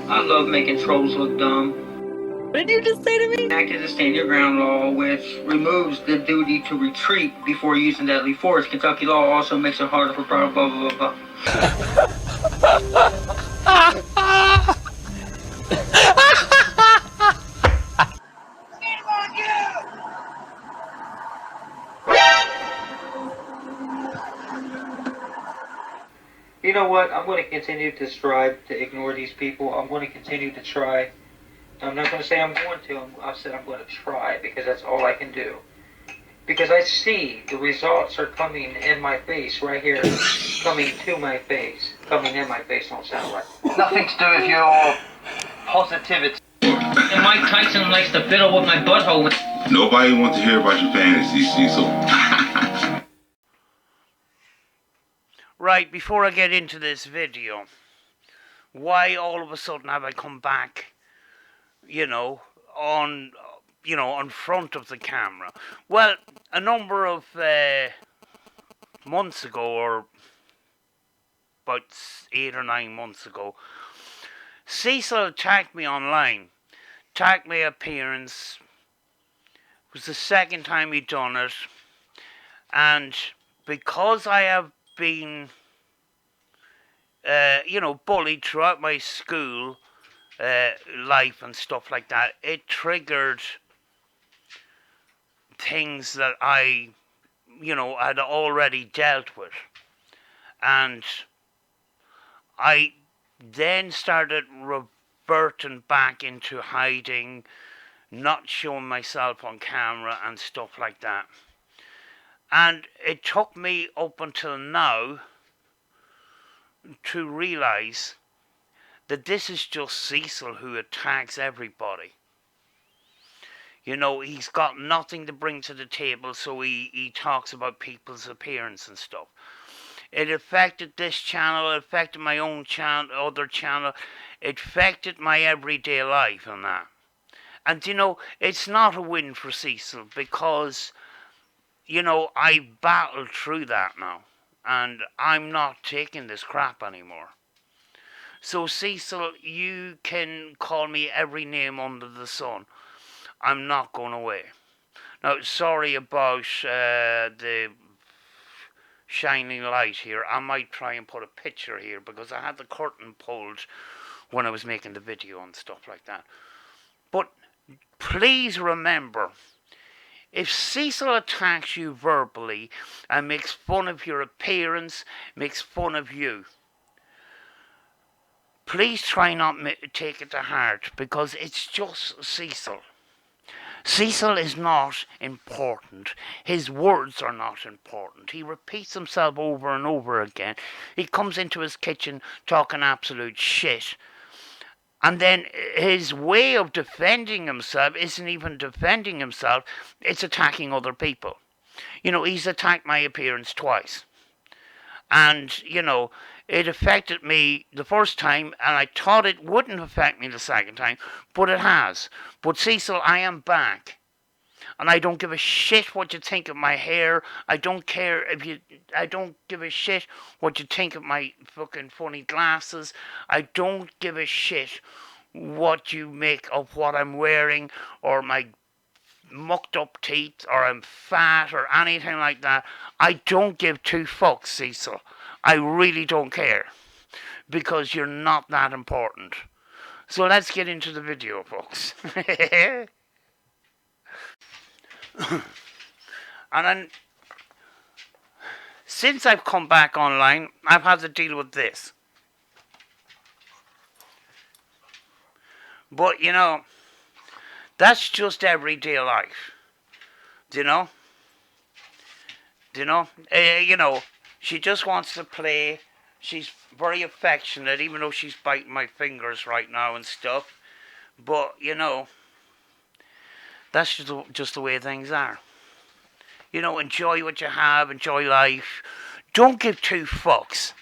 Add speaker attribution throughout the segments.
Speaker 1: I love making trolls look dumb.
Speaker 2: What did you just say to me?
Speaker 1: Acted the stand your ground law, which removes the duty to retreat before using deadly force. Kentucky law also makes it harder for blah blah blah blah. You know what? I'm going to continue to strive to ignore these people. I'm going to continue to try. I'm not going to say I'm going to. I've said I'm going to try because that's all I can do. Because I see the results are coming in my face right here. Coming to my face. Coming in my face don't sound right. Nothing to do with your positivity. And Mike Tyson likes to fiddle with my butthole.
Speaker 3: Nobody wants to hear about your fantasies, Cecil.
Speaker 4: Right, before I get into this video, why all of a sudden have I come back, on front of the camera? Well, a number of months ago, or about 8 or 9 months ago, Cecil attacked me online, attacked my appearance. It was the second time he'd done it, and because I have been bullied throughout my school life and stuff like that, it triggered things that I had already dealt with. And I then started reverting back into hiding, not showing myself on camera and stuff like that. And it took me up until now to realize that this is just Cecil who attacks everybody. He's got nothing to bring to the table, so he talks about people's appearance and stuff. It affected this channel, it affected my own channel, other channel, it affected my everyday life and that. And it's not a win for Cecil because, I battled through that now. And I'm not taking this crap anymore. So Cecil, you can call me every name under the sun. I'm not going away. Now, sorry about the shining light here. I might try and put a picture here because I had the curtain pulled when I was making the video and stuff like that. But please remember, if Cecil attacks you verbally and makes fun of your appearance, makes fun of you, please try not take it to heart because it's just Cecil. Cecil is not important. His words are not important. He repeats himself over and over again. He comes into his kitchen talking absolute shit. And then his way of defending himself isn't even defending himself, it's attacking other people. He's attacked my appearance twice. And, it affected me the first time, and I thought it wouldn't affect me the second time, but it has. But Cecil, I am back. And I don't give a shit what you think of my hair. I don't give a shit what you think of my fucking funny glasses. I don't give a shit what you make of what I'm wearing or my mucked up teeth or I'm fat or anything like that. I don't give two fucks, Cecil. I really don't care because you're not that important. So let's get into the video, folks. And then, since I've come back online, I've had to deal with this. But, that's just everyday life. Do you know? She just wants to play. She's very affectionate, even though she's biting my fingers right now and stuff. But, that's just the way things are. Enjoy what you have, enjoy life. Don't give two fucks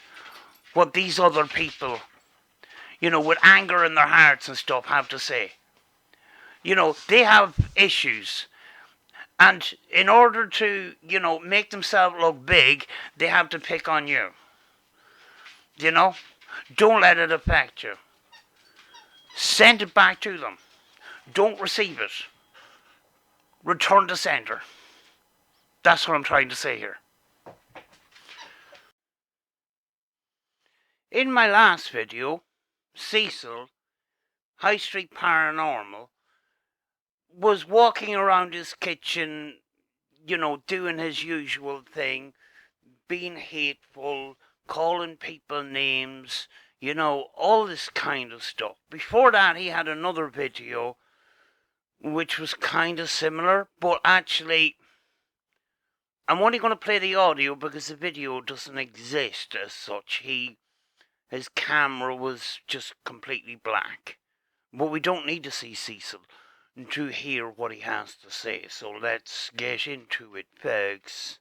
Speaker 4: what these other people, with anger in their hearts and stuff, have to say. They have issues. And in order to, make themselves look big, they have to pick on you. Don't let it affect you. Send it back to them. Don't receive it. Return to sender. That's what I'm trying to say here. In my last video, Cecil, Highstreet Paranormal, was walking around his kitchen, doing his usual thing, being hateful, calling people names, all this kind of stuff. Before that, he had another video which was kind of similar, but actually, I'm only going to play the audio because the video doesn't exist as such. His camera was just completely black. But we don't need to see Cecil to hear what he has to say, so let's get into it, folks.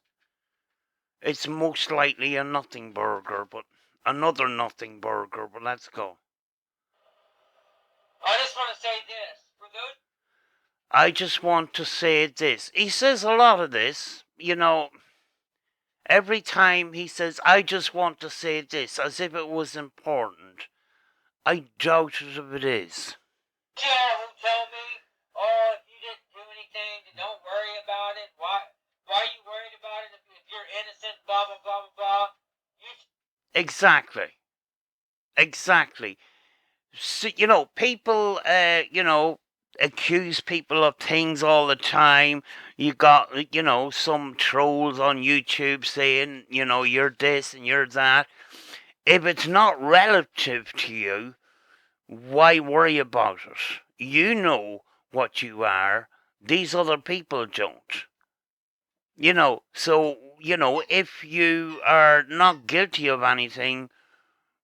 Speaker 4: It's most likely a nothing burger, but another nothing burger, but let's go.
Speaker 1: I just want to say this. For those...
Speaker 4: I just want to say this. He says a lot of this, every time he says, I just want to say this, as if it was important. I doubt it if it is.
Speaker 1: Yeah, who tell me, oh, if you didn't do anything, then don't worry about it. Why are you worried about it if you're innocent, blah, blah, blah, blah, blah.
Speaker 4: Exactly. So, people, accuse people of things all the time. You got, some trolls on YouTube saying, you're this and you're that. If it's not relative to you, why worry about it? You know what you are. These other people don't. So, if you are not guilty of anything,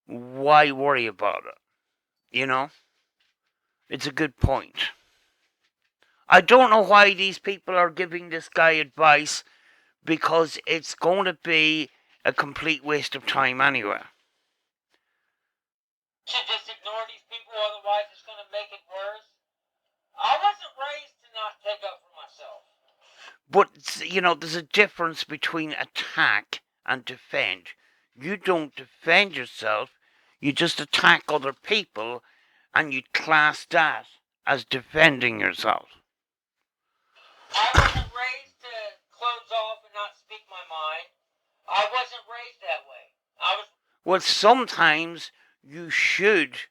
Speaker 4: why worry about it? It's a good point. I don't know why these people are giving this guy advice, because it's going to be a complete waste of time anyway.
Speaker 1: Should just ignore these people, otherwise it's going to make it worse. I wasn't raised to not take up for myself.
Speaker 4: But, there's a difference between attack and defend. You don't defend yourself, you just attack other people, and you class that as defending yourself.
Speaker 1: I wasn't raised to close off and not speak my mind. I wasn't raised that way.
Speaker 4: Well, sometimes you should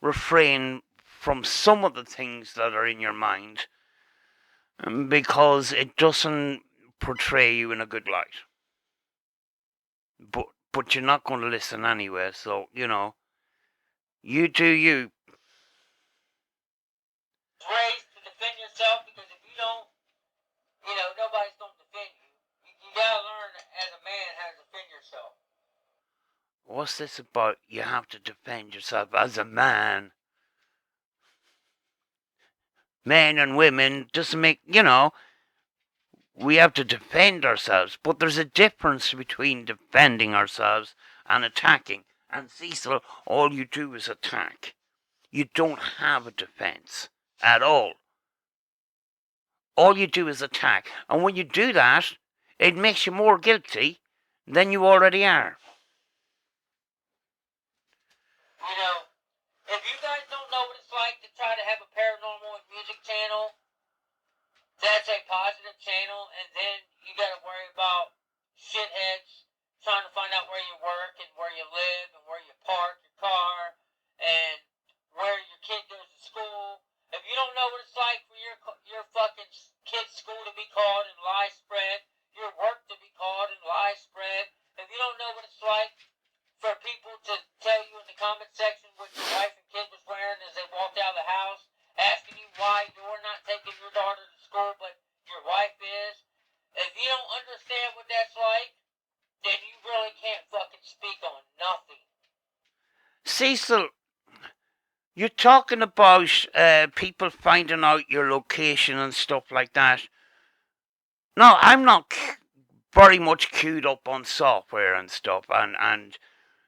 Speaker 4: refrain from some of the things that are in your mind, because it doesn't portray you in a good light. But you're not going to listen anyway, so, you do you.
Speaker 1: Raised to defend yourself, because if you don't, nobody's going to defend you. You gotta learn as a man how to defend yourself.
Speaker 4: What's this about? You have to defend yourself as a man. Men and women doesn't make, we have to defend ourselves. But there's a difference between defending ourselves and attacking. And Cecil, all you do is attack. You don't have a defense at all. All you do is attack. And when you do that, it makes you more guilty than you already are.
Speaker 1: If you guys don't know what it's like to try to have a paranormal and music channel, that's a positive channel, and then you gotta worry about shitheads trying to find out where you work and where you live and where you park your car and where your kid goes to school. If you don't know what it's like for your fucking kid's school to be called and lies spread, your work to be called and lies spread, if you don't know what it's like for people to tell you in the comment section what your wife and kid was wearing as they walked out of the house, asking you why you're not taking your daughter to school but your wife is, if you don't understand what that's like, then you really can't fucking speak on nothing.
Speaker 4: Cecil, you're talking about people finding out your location and stuff like that. No, I'm not very much queued up on software and stuff, and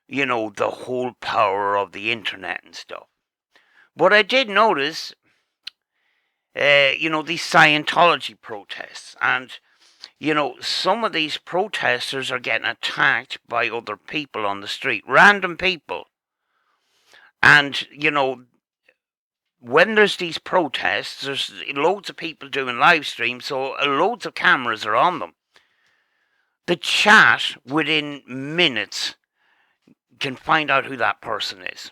Speaker 4: the whole power of the internet and stuff. But I did notice, these Scientology protests, and some of these protesters are getting attacked by other people on the street, random people. And, when there's these protests, there's loads of people doing live streams, so loads of cameras are on them. The chat, within minutes, can find out who that person is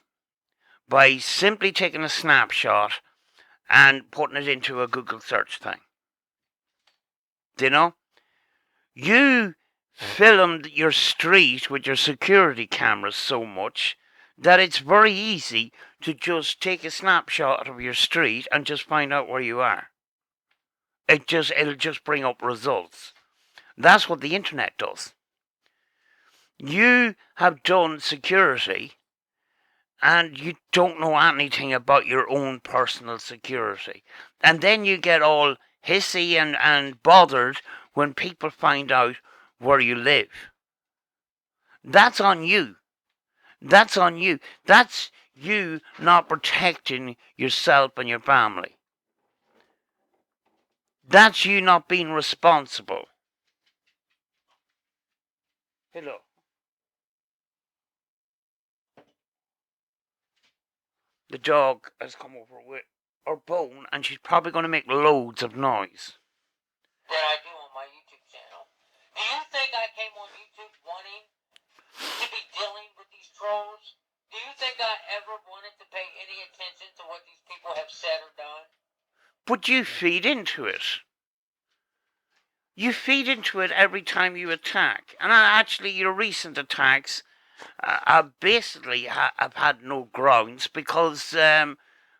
Speaker 4: by simply taking a snapshot and putting it into a Google search thing. Do you know? You filmed your street with your security cameras so much that it's very easy to just take a snapshot of your street and just find out where you are. It'll just bring up results. That's what the internet does. You have done security and you don't know anything about your own personal security. And then you get all hissy and bothered when people find out where you live. That's on you. That's on you. That's you not protecting yourself and your family. That's you not being responsible. Hello. The dog has come over with her bone and she's probably going to make loads of noise.
Speaker 5: That I do on my YouTube channel. Do you think I came on YouTube wanting to be dealing with these trolls? Do you think I ever wanted to pay any attention to what these people have said or done?
Speaker 4: But you feed into it. You feed into it every time you attack. And actually, your recent attacks basically have had no grounds because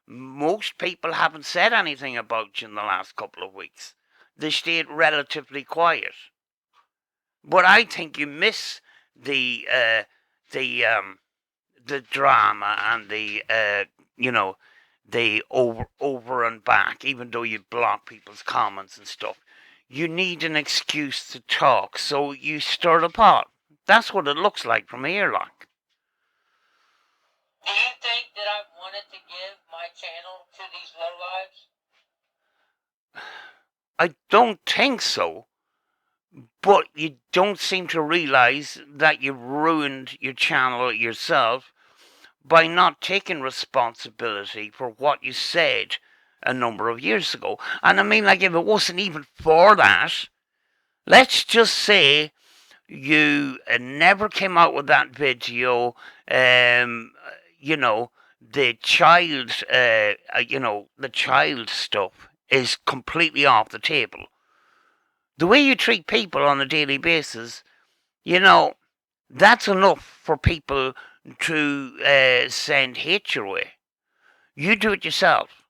Speaker 4: most people haven't said anything about you in the last couple of weeks. They stayed relatively quiet. But I think you miss the drama and the over and back, even though you block people's comments and stuff. You need an excuse to talk, so you stir the pot. That's what it looks like from here, like.
Speaker 5: Do you think that I wanted to give my channel to these lowlives?
Speaker 4: I don't think so. But you don't seem to realise that you've ruined your channel yourself by not taking responsibility for what you said a number of years ago. And I mean, like, if it wasn't even for that, let's just say you never came out with that video, the child stuff is completely off the table. The way you treat people on a daily basis, that's enough for people to send hate your way. You do it yourself.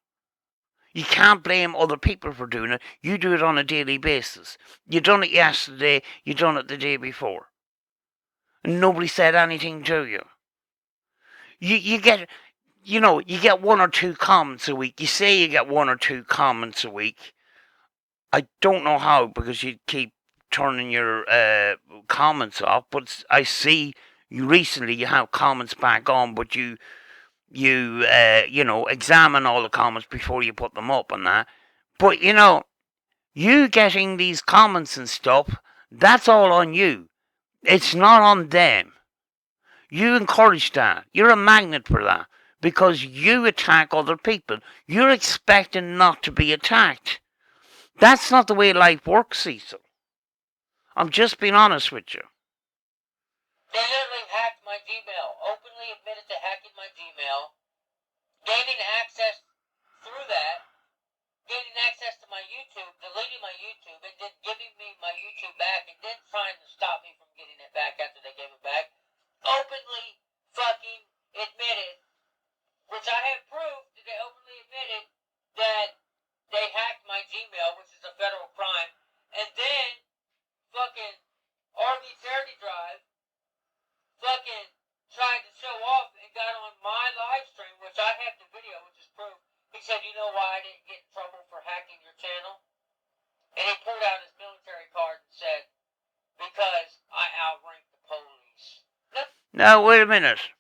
Speaker 4: You can't blame other people for doing it. You do it on a daily basis. You done it yesterday, you done it the day before. And nobody said anything to you. You get one or two comments a week. You say you get one or two comments a week. I don't know how, because you keep turning your comments off, but I see you recently you have comments back on, but you examine all the comments before you put them up and that. But you getting these comments and stuff, that's all on you. It's not on them. You encourage that. You're a magnet for that because you attack other people. You're expecting not to be attacked. That's not the way life works, Cecil. I'm just being honest with you.
Speaker 5: They literally hacked my Gmail, openly admitted to hacking my Gmail, gaining access through that, gaining access to my YouTube, deleting my YouTube, and then giving me my YouTube back, and then trying to stop me from getting it back after they gave it back. Openly fucking admitted, which I have proof that they openly admitted that they hacked my Gmail, which is a federal crime, and then fucking RV Charity Drive fucking tried to show off and got on my live stream, which I have the video, which is proof. He said, you know why I didn't get in trouble for hacking your channel? And he pulled out his military card and said, because I outranked the police.
Speaker 4: Now, wait a minute.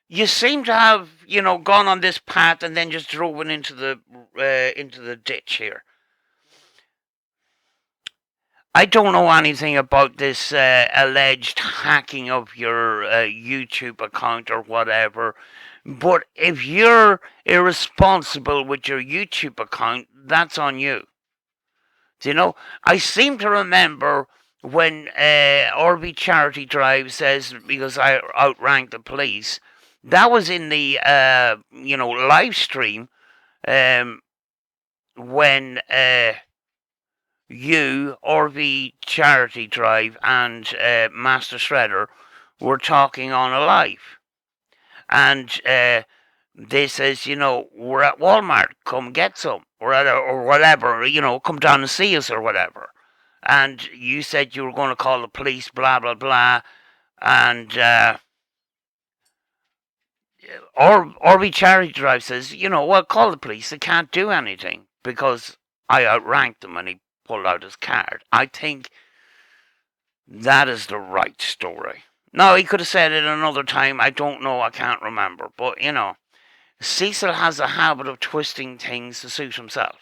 Speaker 4: You seem to have, gone on this path and then just driven into the ditch here. I don't know anything about this alleged hacking of your YouTube account or whatever, But if you're irresponsible with your YouTube account, that's on you. Do you know? I seem to remember when RB Charity Drive says because I outranked the police, that was in the live stream when you, RV Charity Drive, and Master Shredder were talking on a live. And they says, we're at Walmart, come get some, or whatever, come down and see us or whatever. And you said you were going to call the police, blah, blah, blah. And RV Charity Drive says, well, call the police, they can't do anything because I outranked them, and he pulled out his card. I think that is the right story. Now, he could have said it another time. I don't know. I can't remember. But, Cecil has a habit of twisting things to suit himself.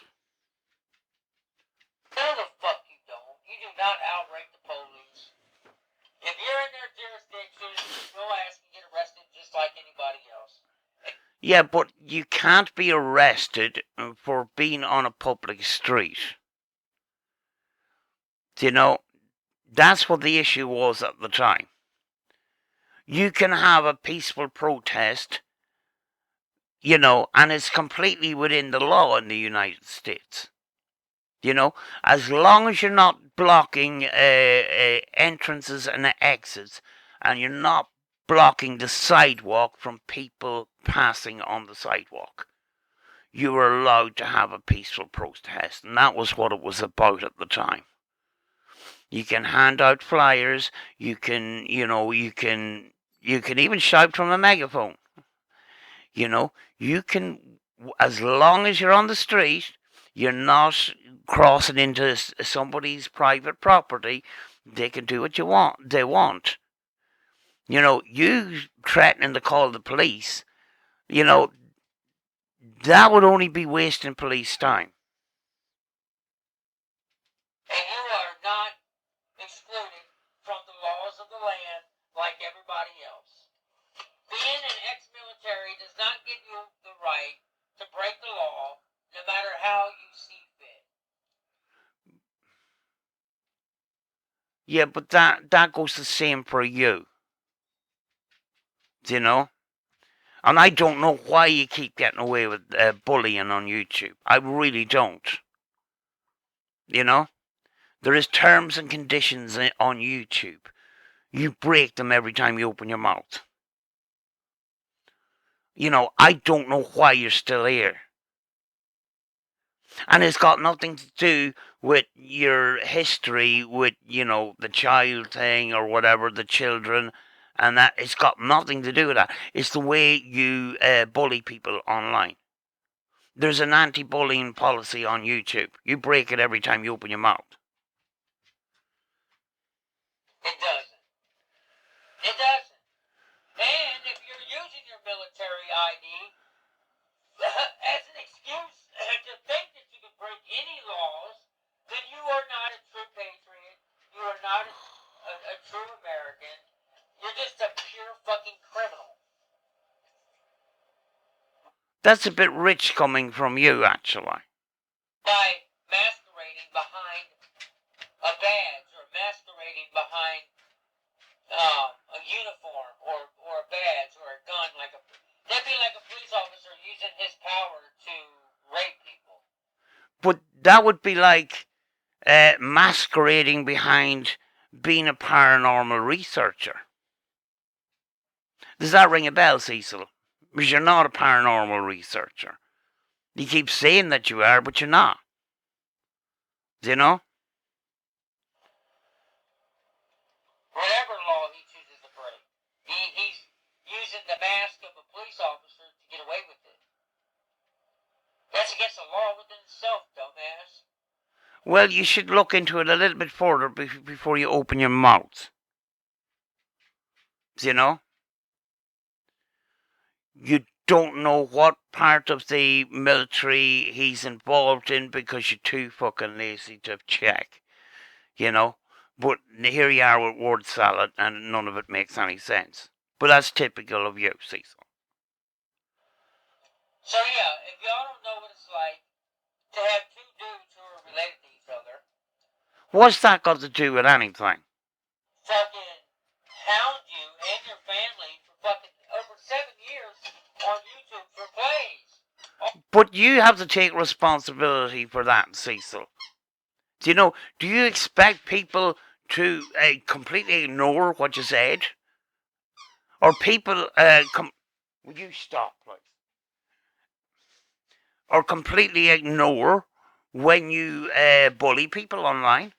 Speaker 5: No, the fuck you don't. You do not outrank the police. If you're in their jurisdiction, your ass can get arrested just like anybody else.
Speaker 4: Yeah, but you can't be arrested for being on a public street. That's what the issue was at the time. You can have a peaceful protest, and it's completely within the law in the United States. As long as you're not blocking entrances and exits, and you're not blocking the sidewalk from people passing on the sidewalk, you are allowed to have a peaceful protest, and that was what it was about at the time. You can hand out flyers. You can even shout from a megaphone. You can, as long as you're on the street, you're not crossing into somebody's private property. They can do what they want. You threatening to call the police, that would only be wasting police time.
Speaker 5: And you are not excluded from the laws of the land like everybody else. Being an ex-military does not give you the right to break the law, no matter how you see fit.
Speaker 4: Yeah, but that goes the same for you. And I don't know why you keep getting away with bullying on YouTube. I really don't. There is terms and conditions on YouTube. You break them every time you open your mouth. I don't know why you're still here. And it's got nothing to do with your history with, the child thing or whatever, the children. And that, it's got nothing to do with that. It's the way you bully people online. There's an anti-bullying policy on YouTube. You break it every time you open your mouth.
Speaker 5: It doesn't. It doesn't. And if you're using your military ID as an excuse to think that you can break any laws, then you are not a true patriot. You are not a true American. You're just a pure fucking criminal.
Speaker 4: That's a bit rich coming from you, actually.
Speaker 5: By masquerading behind a badge or masquerading behind a uniform or a badge or a gun, that'd be like a police officer using his power to rape people.
Speaker 4: But that would be like masquerading behind being a paranormal researcher. Does that ring a bell, Cecil? Because you're not a paranormal researcher. You keep saying that you are, but you're not. Do you know?
Speaker 5: Whatever law he chooses to break, he's using the mask of a police officer to get away with it. That's against the law within itself, dumbass.
Speaker 4: Well, you should look into it a little bit further before you open your mouth. Do you know? You don't know what part of the military he's involved in because you're too fucking lazy to check. But here you are with word salad and none of it makes any sense. But that's typical of you, Cecil.
Speaker 5: So yeah, if y'all don't know what it's like to have two dudes who are related to each other
Speaker 4: What's that got to do with anything?
Speaker 5: fucking hound you and your family for fucking over 7 years on YouTube for plays.
Speaker 4: But you have to take responsibility for that, Cecil. Do you expect people to completely ignore what you said? Or people, will you stop, please? Or completely ignore when you bully people online?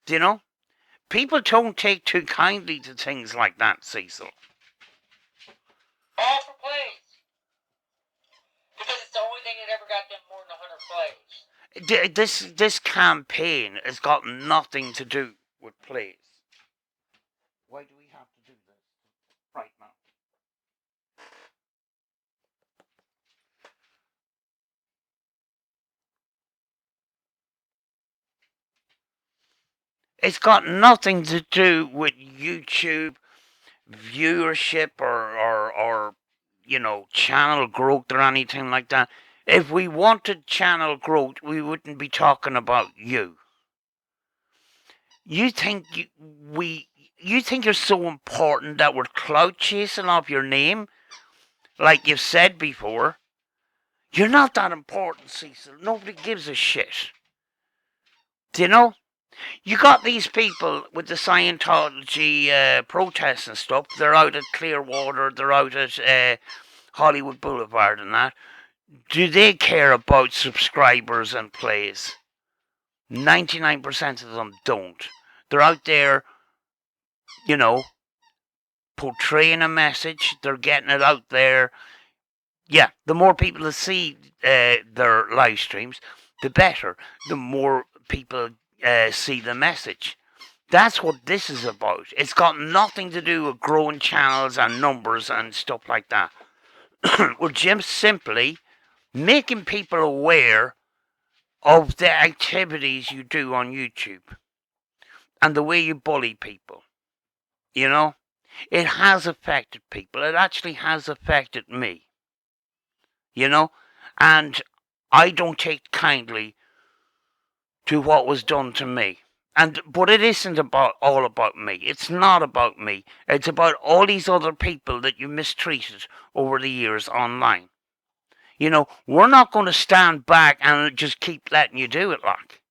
Speaker 4: Do you know? People don't take too kindly to things like that, Cecil.
Speaker 5: All for plays. Because it's the only thing that ever got them more than 100 plays.
Speaker 4: This campaign has got nothing to do with plays. Why do we have to do this right now? It's got nothing to do with YouTube viewership or channel growth or anything like that. If we wanted channel growth, we wouldn't be talking about you. You think you think you're so important that we're clout chasing off your name, like you've said before. You're not that important, Cecil. Nobody gives a shit. Do you know? You got these people with the Scientology protests and stuff. They're out at Clearwater. They're out at Hollywood Boulevard and that. Do they care about subscribers and plays? 99% of them don't. They're out there, portraying a message. They're getting it out there. Yeah, the more people that see their live streams, the better. The more people see the message. That's what this is about. It's got nothing to do with growing channels and numbers and stuff like that. We're just simply making people aware of the activities you do on YouTube and the way you bully people. It has affected people. It actually has affected me. And I don't take kindly to what was done to me. But it isn't all about me. It's not about me. It's about all these other people that you mistreated over the years online. We're not going to stand back and just keep letting you do it, like.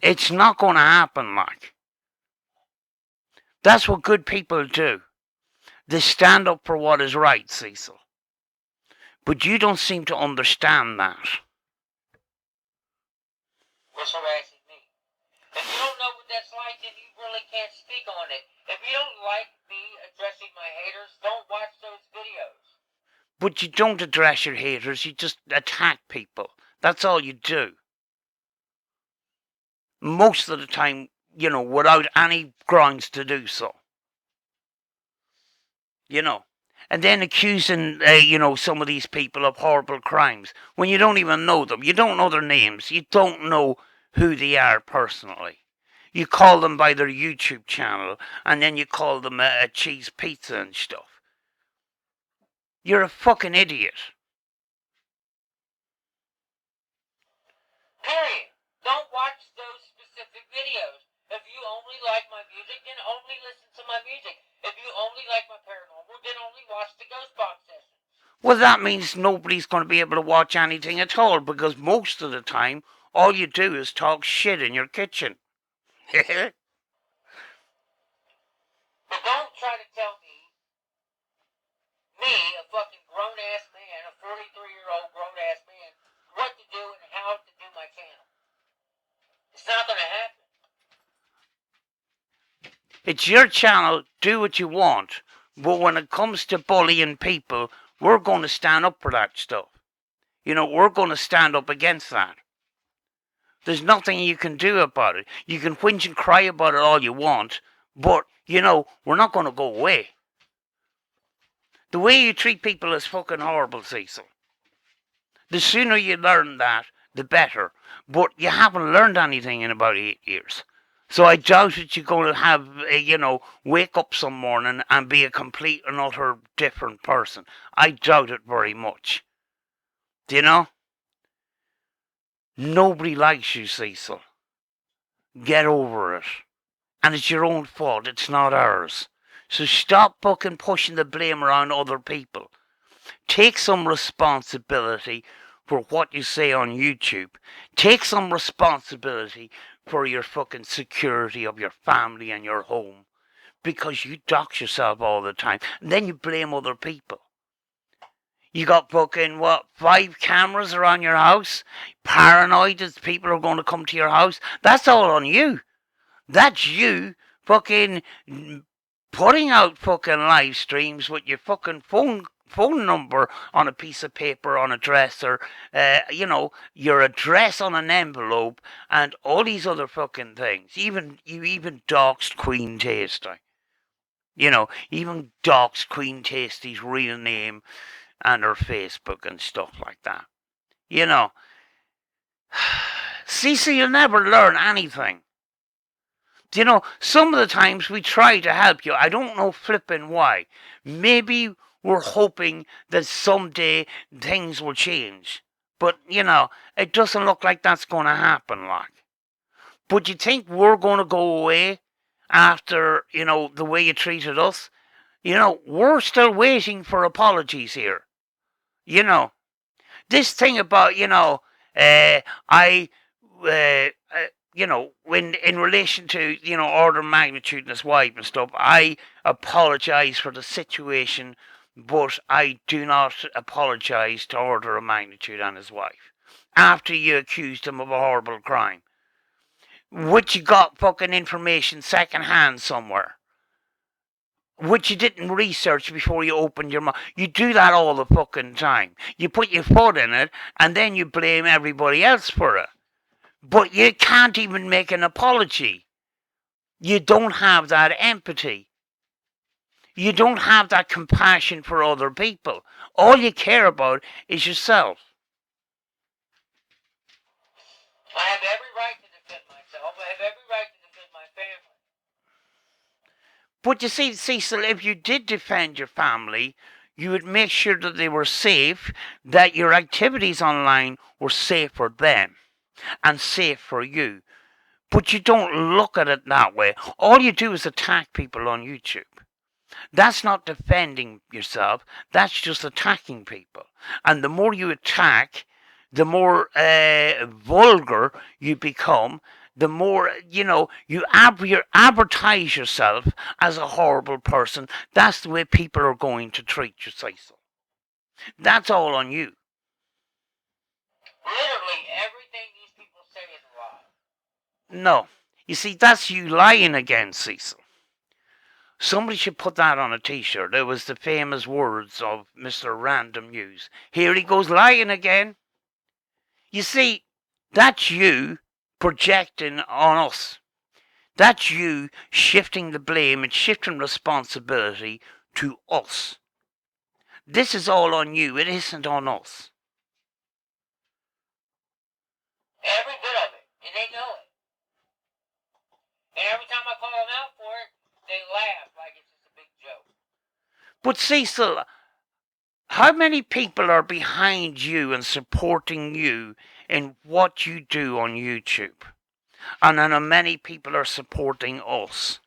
Speaker 4: It's not going to happen, like. That's what good people do. They stand up for what is right, Cecil. But you don't seem to understand that.
Speaker 5: What's harassing me? If you don't know what that's like, then you really can't speak on it. If you don't like me addressing my haters, don't watch those videos.
Speaker 4: But you don't address your haters, you just attack people. That's all you do. Most of the time, without any grounds to do so. And then accusing, some of these people of horrible crimes when you don't even know them. You don't know their names. You don't know who they are personally. You call them by their YouTube channel, and then you call them a cheese pizza and stuff. You're a fucking idiot.
Speaker 5: Period. Don't watch those specific videos. If you only like my music, then only listen to my music. If you only like my paranormal, then only watch the ghost box sessions.
Speaker 4: Well, that means nobody's going to be able to watch anything at all, because most of the time, all you do is talk shit in your kitchen.
Speaker 5: But don't try to tell me, a fucking grown-ass man, a 43-year-old grown-ass man, what to do and how to do my channel. It's not going to happen.
Speaker 4: It's your channel, do what you want. But when it comes to bullying people, we're going to stand up for that stuff. We're going to stand up against that. There's nothing you can do about it. You can whinge and cry about it all you want, but, we're not going to go away. The way you treat people is fucking horrible, Cecil. The sooner you learn that, the better. But you haven't learned anything in about 8 years. So I doubt that you're going to have, wake up some morning and be a complete and utter different person. I doubt it very much. Do you know? Nobody likes you, Cecil. Get over it. And it's your own fault. It's not ours. So stop fucking pushing the blame around other people. Take some responsibility for what you say on YouTube. Take some responsibility for your fucking security of your family and your home. Because you dox yourself all the time. And then you blame other people. You got fucking, 5 cameras around your house? Paranoid that people are going to come to your house? That's all on you. That's you fucking putting out fucking live streams with your fucking phone number on a piece of paper on a dresser, your address on an envelope, and all these other fucking things. You even doxed Queen Tasty. Even doxed Queen Tasty's real name and her Facebook and stuff like that. Cece, you'll never learn anything. Some of the times we try to help you. I don't know flipping why. Maybe we're hoping that someday things will change. But, it doesn't look like that's going to happen, like. But you think we're going to go away after, the way you treated us? We're still waiting for apologies here. This thing about, when in relation to, order of magnitude and his wife and stuff, I apologise for the situation, but I do not apologise to order of magnitude and his wife. After you accused him of a horrible crime. Which you got fucking information second hand somewhere. Which you didn't research before you opened your mouth. You do that all the fucking time. You put your foot in it, and then you blame everybody else for it. But you can't even make an apology. You don't have that empathy. You don't have that compassion for other people. All you care about is yourself.
Speaker 5: I have every right to defend myself. I have every right to defend my family.
Speaker 4: But you see, Cecil, if you did defend your family, you would make sure that they were safe, that your activities online were safe for them and safe for you. But you don't look at it that way. All you do is attack people on YouTube. That's not defending yourself. That's just attacking people. And the more you attack, the more vulgar you become, the more, you advertise yourself as a horrible person. That's the way people are going to treat you, Cecil. That's all on you.
Speaker 5: Literally everything these people say is a lie.
Speaker 4: No. You see, that's you lying again, Cecil. Somebody should put that on a t-shirt. It was the famous words of Mr. Random News. Here he goes lying again. You see, that's you projecting on us. That's you shifting the blame and shifting responsibility to us. This is all on you. It isn't on us.
Speaker 5: Every bit of it. And they know it. And every time I call them out for it, they laugh like it's just a big joke.
Speaker 4: But Cecil, how many people are behind you and supporting you in what you do on YouTube? And I know many people are supporting us.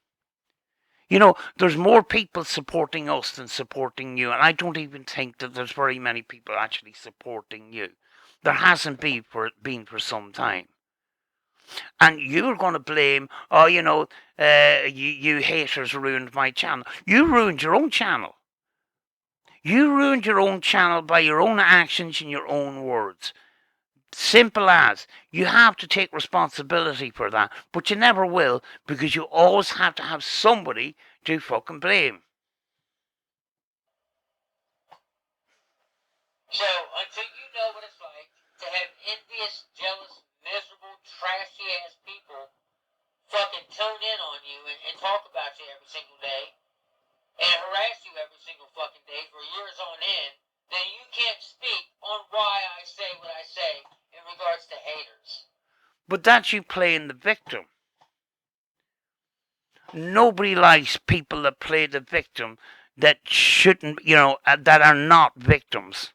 Speaker 4: There's more people supporting us than supporting you. And I don't even think that there's very many people actually supporting you. There hasn't been for some time. And you're going to blame, you haters ruined my channel. You ruined your own channel. You ruined your own channel by your own actions and your own words. Simple as. You have to take responsibility for that. But you never will, because you always have to have somebody to fucking blame.
Speaker 5: So, until you know what it's like to have envious, jealous, miserable, trashy-ass people fucking tune in on you and talk about you every single day and harass you every single fucking day for years on end, then you can't speak on why I say what I say in regards to haters.
Speaker 4: But that's you playing the victim. Nobody likes people that play the victim that shouldn't, that are not victims.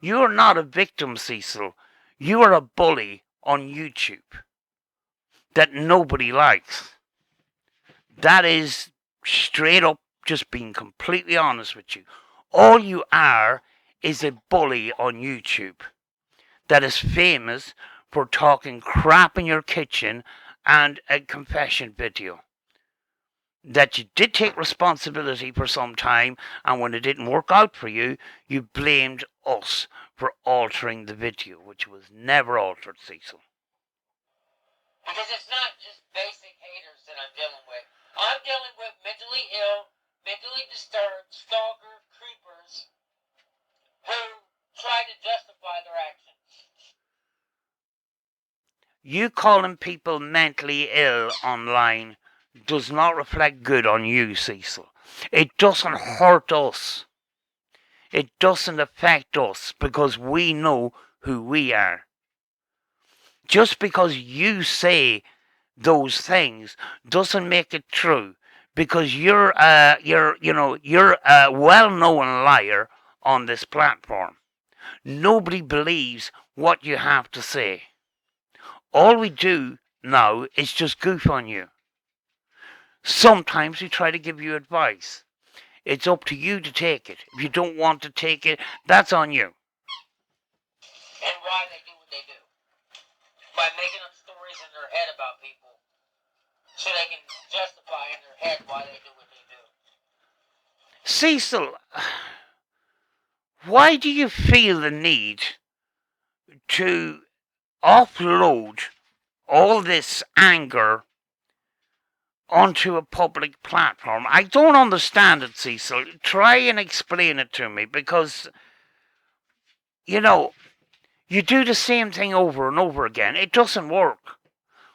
Speaker 4: You're not a victim, Cecil. You are a bully on YouTube that nobody likes. That is straight up just being completely honest with you. All you are is a bully on YouTube that is famous for talking crap in your kitchen and a confession video. That you did take responsibility for some time, and when it didn't work out for you, you blamed us for altering the video, which was never altered, Cecil.
Speaker 5: Because it's not just basic haters that I'm dealing with. I'm dealing with mentally ill, mentally disturbed, stalker, creepers who try to justify their actions.
Speaker 4: You calling people mentally ill online does not reflect good on you, Cecil. It doesn't hurt us. It doesn't affect us because we know who we are. Just because you say those things doesn't make it true, because you're a well-known liar on this platform. Nobody believes what you have to say. All we do now is just goof on you. Sometimes we try to give you advice. It's up to you to take it. If you don't want to take it, that's on you.
Speaker 5: And why they do what they do. By making up stories in their head about people so they can justify in their head why they do what they do.
Speaker 4: Cecil, why do you feel the need to offload all this anger onto a public platform? I don't understand it, Cecil. Try and explain it to me, because, you do the same thing over and over again. It doesn't work.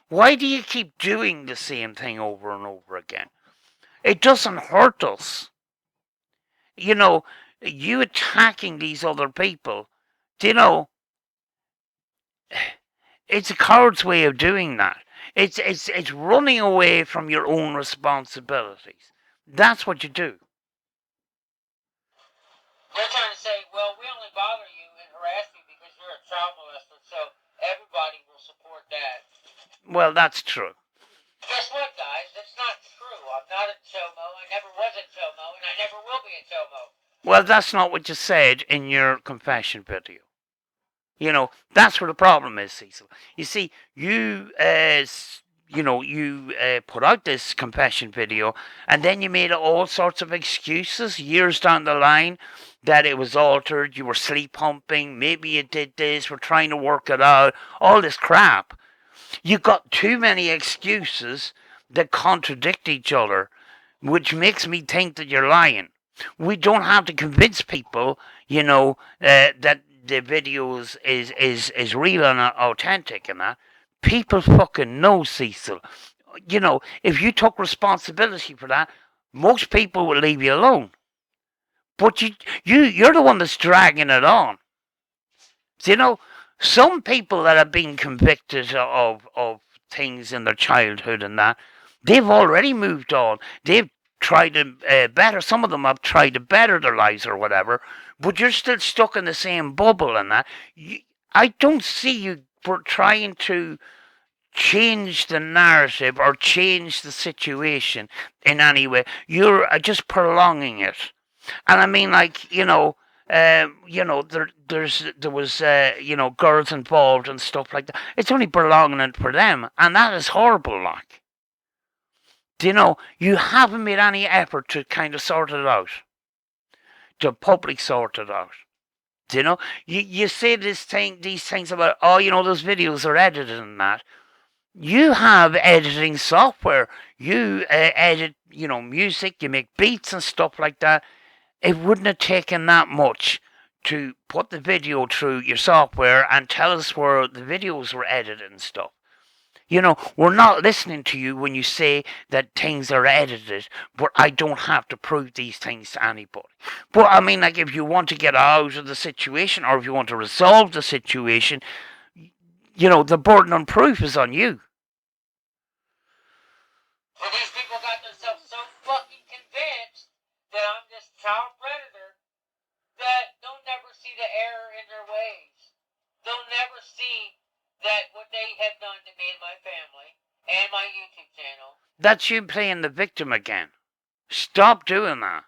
Speaker 4: Why do you keep doing the same thing over and over again? It doesn't hurt us. You attacking these other people, it's a coward's way of doing that. It's running away from your own responsibilities. That's what you do.
Speaker 5: They're trying to say, well, we only bother you and harass you because you're a child molester, so everybody will support that.
Speaker 4: Well, that's true.
Speaker 5: Guess what, guys? That's not true. I'm not a chomo. I never was a chomo, and I never will be a chomo.
Speaker 4: Well, that's not what you said in your confession video. That's where the problem is, Cecil. You see, you put out this confession video, and then you made all sorts of excuses years down the line that it was altered, you were sleep humping, maybe you did this, we're trying to work it out, all this crap. You got too many excuses that contradict each other, which makes me think that you're lying. We don't have to convince people, that the videos is real and authentic and that. People fucking know, Cecil. If you took responsibility for that, most people would leave you alone. But you're the one that's dragging it on. Some people that have been convicted of things in their childhood and that, they've already moved on. They've tried to better. Some of them have tried to better their lives or whatever. But you're still stuck in the same bubble and that. I don't see you for trying to change the narrative or change the situation in any way. You're just prolonging it. And I mean, there was girls involved and stuff like that. It's only prolonging it for them, and that is horrible. You haven't made any effort to kind of sort it out, to public sort it out. You say these things about, those videos are edited and that. You have editing software. You edit, music. You make beats and stuff like that. It wouldn't have taken that much to put the video through your software and tell us where the videos were edited and stuff. We're not listening to you when you say that things are edited, but I don't have to prove these things to anybody. But I mean, if you want to get out of the situation or if you want to resolve the situation, the burden on proof is on you.
Speaker 5: Well, these people got child predator that they'll never see the error in their ways. They'll never see that what they have done to me and my family and my YouTube channel.
Speaker 4: That's you playing the victim again. Stop doing that.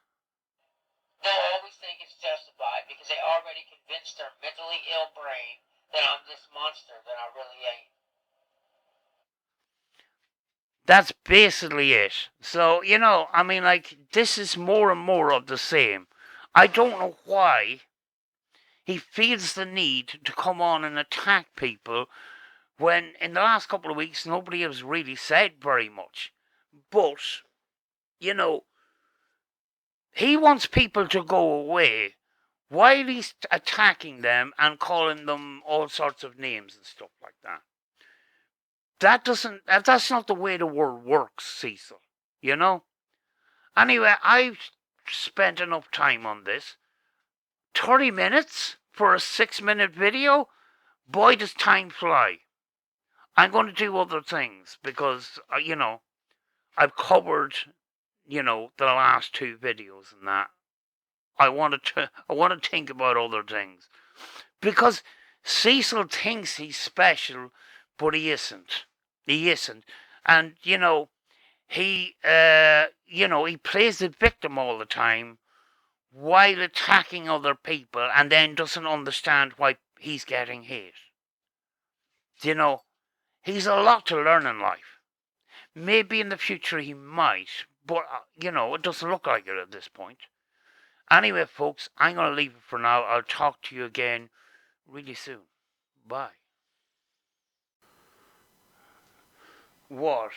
Speaker 5: They'll always think it's justified because they already convinced their mentally ill brain that I'm this monster that I really ain't.
Speaker 4: That's basically it. So, I mean, like, this is more and more of the same. I don't know why he feels the need to come on and attack people when in the last couple of weeks nobody has really said very much. But, he wants people to go away while he's attacking them and calling them all sorts of names and stuff like that. That's not the way the world works, Cecil. Anyway, I've spent enough time on this. 30 minutes for a 6-minute video? Boy, does time fly. I'm going to do other things because, I've covered, the last 2 videos and that. I want to think about other things. Because Cecil thinks he's special, but he isn't. He isn't. And, he plays the victim all the time while attacking other people and then doesn't understand why he's getting hate. He's a lot to learn in life. Maybe in the future he might, but, it doesn't look like it at this point. Anyway, folks, I'm going to leave it for now. I'll talk to you again really soon. Bye. What?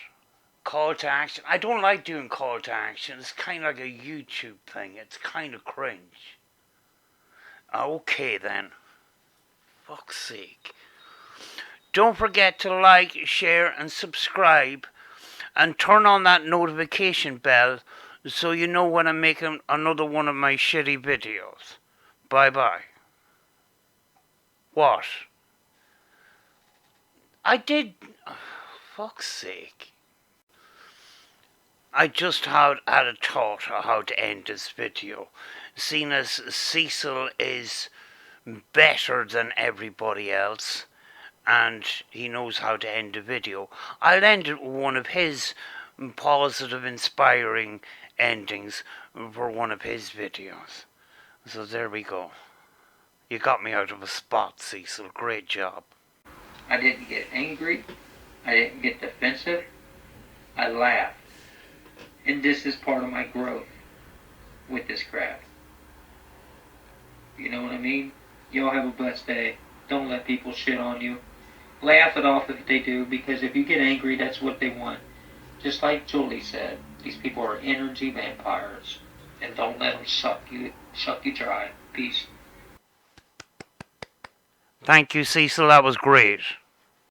Speaker 4: Call to action? I don't like doing call to action. It's kind of like a YouTube thing. It's kind of cringe. Okay then. Fuck's sake. Don't forget to like, share and subscribe and turn on that notification bell so you know when I'm making another one of my shitty videos. Bye bye. What? I did... fuck's sake. I just had a thought of how to end this video. Seeing as Cecil is better than everybody else and he knows how to end a video, I'll end it with one of his positive, inspiring endings for one of his videos. So there we go. You got me out of a spot, Cecil. Great job.
Speaker 1: I didn't get angry. I didn't get defensive. I laughed. And this is part of my growth with this crap. You know what I mean? Y'all have a blessed day. Don't let people shit on you. Laugh it off if they do, because if you get angry, that's what they want. Just like Julie said, these people are energy vampires. And don't let them suck you dry. Peace.
Speaker 4: Thank you, Cecil. That was great.